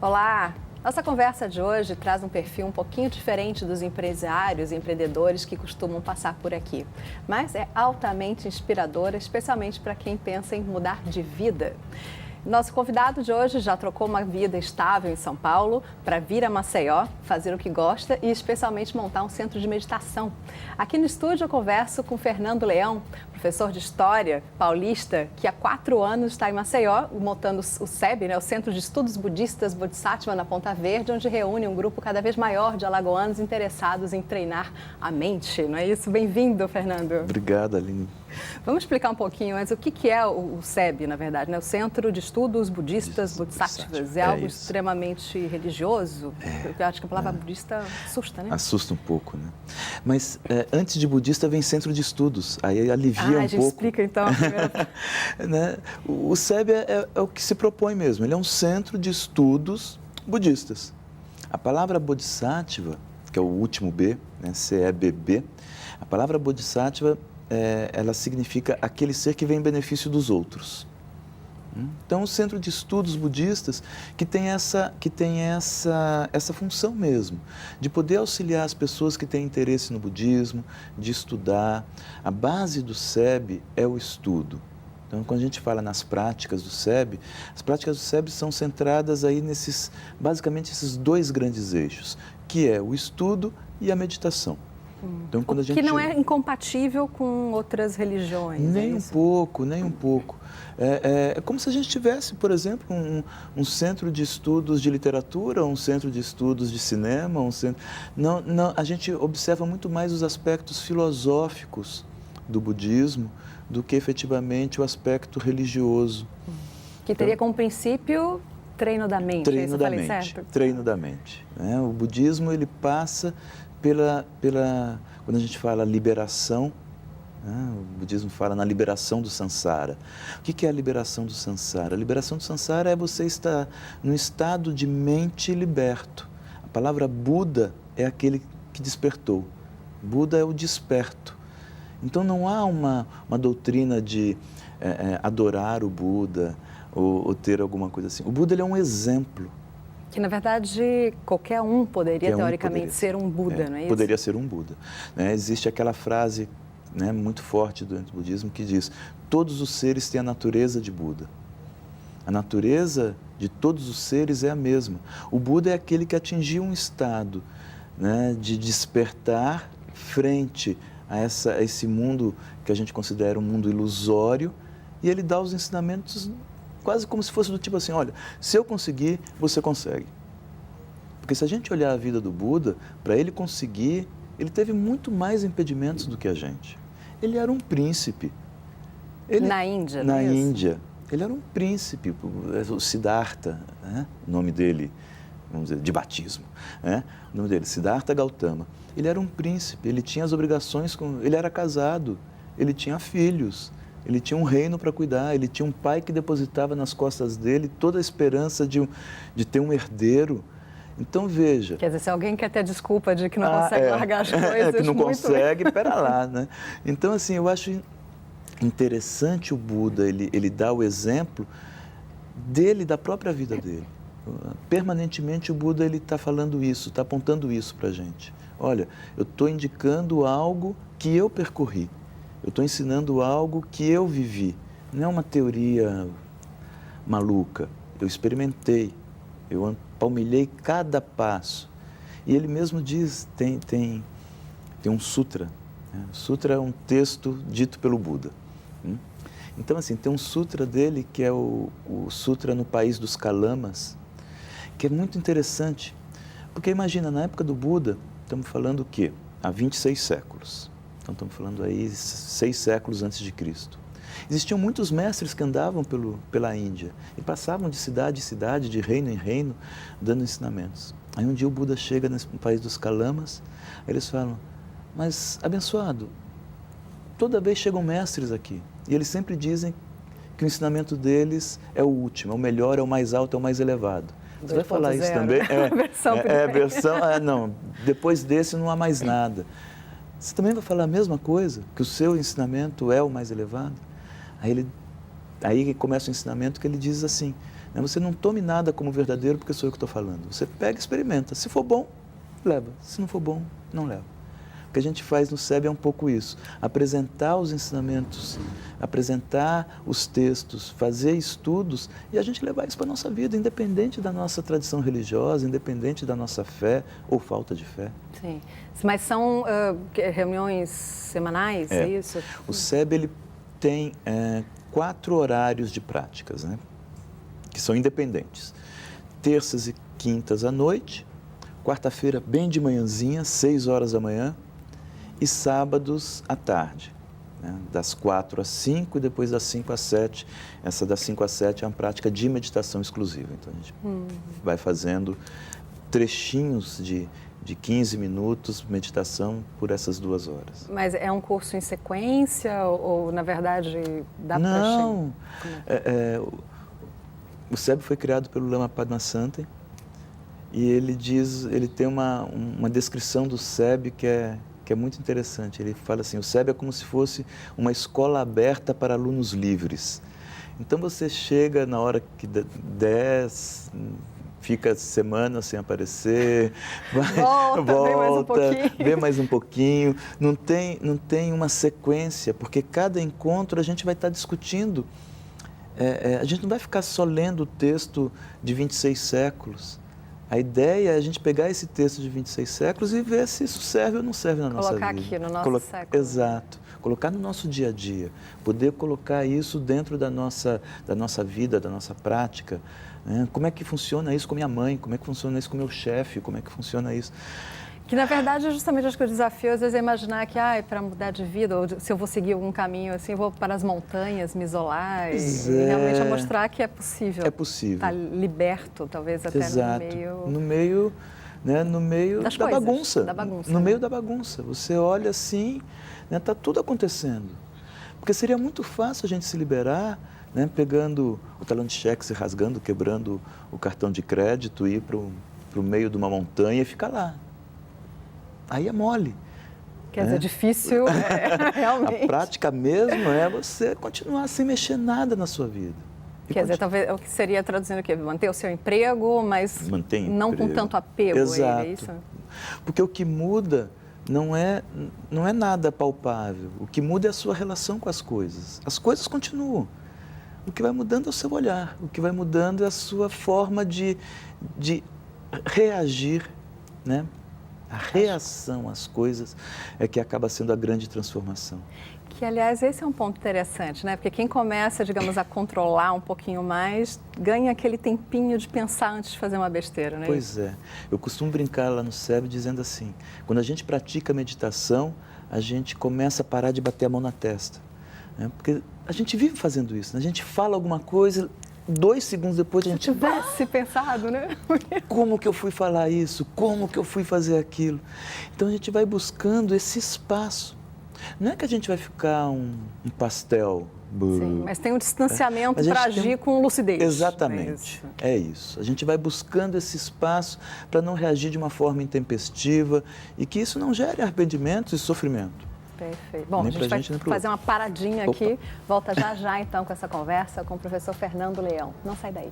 Olá! Nossa conversa de hoje traz um perfil um pouquinho diferente dos empresários e empreendedores que costumam passar por aqui, mas é altamente inspiradora, especialmente para quem pensa em mudar de vida. Nosso convidado de hoje já trocou uma vida estável em São Paulo para vir a Maceió, fazer o que gosta e especialmente montar um centro de meditação. Aqui no estúdio eu converso com Fernando Leão, professor de História paulista, que há 4 anos está em Maceió, montando o SEB, o Centro de Estudos Budistas Bodhisattva na Ponta Verde, onde reúne um grupo cada vez maior de alagoanos interessados em treinar a mente. Não é isso? Bem-vindo, Fernando. Obrigado, Aline. Vamos explicar um pouquinho antes o que é o SEB, na verdade, né? O Centro de Estudos Budistas Bodhisattvas. É algo extremamente religioso? Eu acho que a palavra budista assusta, né? Assusta um pouco, né? Mas antes de budista vem centro de estudos, aí alivia um pouco. A gente explica então. Né? O SEB é o que se propõe mesmo, ele é um centro de estudos budistas. A palavra bodhisattva, que é o último B, né? C-E-B-B, a palavra bodhisattva ela significa aquele ser que vem em benefício dos outros. Então, o centro de estudos budistas que tem essa função mesmo, de poder auxiliar as pessoas que têm interesse no budismo, de estudar. A base do SEB é o estudo. Então, quando a gente fala nas práticas do SEB, as práticas do SEB são centradas aí basicamente esses 2 grandes eixos, que é o estudo e a meditação. Então, quando que não é incompatível com outras religiões. Nem um pouco, nem um pouco. É como se a gente tivesse, por exemplo, um centro de estudos de literatura, um centro de estudos de cinema, Não, a gente observa muito mais os aspectos filosóficos do budismo do que efetivamente o aspecto religioso. Que teria como princípio treino da mente. Treino da mente. Certo? Treino da mente. Né? O budismo ele passa quando a gente fala liberação, né? O budismo fala na liberação do samsara. O que é a liberação do samsara? A liberação do samsara é você estar num estado de mente liberto. A palavra Buda é aquele que despertou. Buda é o desperto. Então não há uma doutrina de adorar o Buda ou ter alguma coisa assim. O Buda ele é um exemplo. Que, na verdade, qualquer um poderia, teoricamente, ser um Buda, não é isso? Poderia ser um Buda. Né? Existe aquela frase, né, muito forte dentro do budismo que diz: todos os seres têm a natureza de Buda. A natureza de todos os seres é a mesma. O Buda é aquele que atingiu um estado, né, de despertar frente a esse mundo que a gente considera um mundo ilusório, e ele dá os ensinamentos quase como se fosse do tipo assim: olha, se eu conseguir, você consegue. Porque se a gente olhar a vida do Buda, para ele conseguir, ele teve muito mais impedimentos do que a gente. Ele era um príncipe. Na Índia, não é isso? Na Índia. Ele era um príncipe, o Siddhartha, né? O nome dele, vamos dizer, de batismo, né? O nome dele, Siddhartha Gautama. Ele era um príncipe, ele tinha as obrigações, ele era casado, ele tinha filhos. Ele tinha um reino para cuidar, ele tinha um pai que depositava nas costas dele toda a esperança de ter um herdeiro. Então, veja... Quer dizer, se alguém quer ter desculpa de que não consegue largar as coisas... que não consegue, pera lá, né? Então, assim, eu acho interessante o Buda, ele dá o exemplo dele, da própria vida dele. Permanentemente o Buda está falando isso, está apontando isso para a gente. Olha, eu estou indicando algo que eu percorri. Eu estou ensinando algo que eu vivi. Não é uma teoria maluca. Eu experimentei. Eu palmilhei cada passo. E ele mesmo diz, tem um sutra. Né? O sutra é um texto dito pelo Buda. Então, assim, tem um sutra dele que é o Sutra no País dos Kalamas, que é muito interessante. Porque imagina, na época do Buda, estamos falando o quê? Há 26 séculos. Então, estamos falando aí 6 séculos antes de Cristo. Existiam muitos mestres que andavam pela Índia e passavam de cidade em cidade, de reino em reino, dando ensinamentos. Aí um dia o Buda chega no País dos Kalamas, eles falam: mas, abençoado, toda vez chegam mestres aqui e eles sempre dizem que o ensinamento deles é o último, é o melhor, é o mais alto, é o mais elevado. Você vai falar isso também? Não, depois desse não há mais nada. Você também vai falar a mesma coisa? Que o seu ensinamento é o mais elevado? Aí começa o ensinamento que ele diz assim: né? Você não tome nada como verdadeiro porque sou eu que estou falando. Você pega e experimenta. Se for bom, leva. Se não for bom, não leva. O que a gente faz no SEB é um pouco isso, apresentar os ensinamentos, apresentar os textos, fazer estudos e a gente levar isso para a nossa vida, independente da nossa tradição religiosa, independente da nossa fé ou falta de fé. Sim, mas são reuniões semanais, é isso? O SEB ele tem 4 horários de práticas, né, que são independentes. Terças e quintas à noite, quarta-feira bem de manhãzinha, 6 horas da manhã, e sábados à tarde, né? Das 4 às 5 e depois das 5 às 7. Essa das 5 às 7 é uma prática de meditação exclusiva. Então, a gente vai fazendo trechinhos de 15 minutos, meditação por essas 2 horas. Mas é um curso em sequência ou na verdade, dá para... Não, o SEB foi criado pelo Lama Padmasambhava e ele tem uma descrição do SEB que é muito interessante. Ele fala assim, o SEB é como se fosse uma escola aberta para alunos livres. Então você chega na hora que der, fica semanas sem aparecer, volta, vê mais um pouquinho. Não tem uma sequência, porque cada encontro a gente vai estar discutindo. A gente não vai ficar só lendo o texto de 26 séculos. A ideia é a gente pegar esse texto de 26 séculos e ver se isso serve ou não serve na nossa vida. Colocar aqui no nosso século. Exato. Colocar no nosso dia a dia. Poder colocar isso dentro da nossa vida, da nossa prática. Né? Como é que funciona isso com minha mãe? Como é que funciona isso com meu chefe? Como é que funciona isso? Que, na verdade, justamente acho que o desafio, às vezes, é imaginar que, para mudar de vida, ou se eu vou seguir algum caminho assim, vou para as montanhas, me isolar, e realmente é mostrar que é possível. É possível. Estar liberto, talvez, até Exato. no meio... No meio das da coisas, bagunça. Da bagunça. No meio da bagunça. Você olha assim, está tudo acontecendo. Porque seria muito fácil a gente se liberar, né, pegando o talão de cheque, se rasgando, quebrando o cartão de crédito, ir para o meio de uma montanha e ficar lá. Aí é mole. Quer dizer, difícil, realmente. A prática mesmo é você continuar sem mexer nada na sua vida. Quer dizer, talvez o que seria traduzindo o quê? Manter o seu emprego, mas não com tanto apego. Exato. É isso? Porque o que muda não é nada palpável. O que muda é a sua relação com as coisas. As coisas continuam. O que vai mudando é o seu olhar. O que vai mudando é a sua forma de reagir, né? A reação às coisas é que acaba sendo a grande transformação. Que, aliás, esse é um ponto interessante, né? Porque quem começa, digamos, a controlar um pouquinho mais, ganha aquele tempinho de pensar antes de fazer uma besteira, né? Pois é. Eu costumo brincar lá no SEB dizendo assim, quando a gente pratica meditação, a gente começa a parar de bater a mão na testa. Né? Porque a gente vive fazendo isso, né? A gente fala alguma coisa... 2 segundos depois a gente... Se tivesse pensado, né? Como que eu fui falar isso? Como que eu fui fazer aquilo? Então a gente vai buscando esse espaço. Não é que a gente vai ficar um pastel. Sim, mas tem um distanciamento para agir com lucidez. Exatamente. É isso. A gente vai buscando esse espaço para não reagir de uma forma intempestiva e que isso não gere arrependimentos e sofrimento. Perfeito. Bom, a gente vai fazer uma paradinha aqui. Volta já então com essa conversa com o professor Fernando Leão. Não sai daí.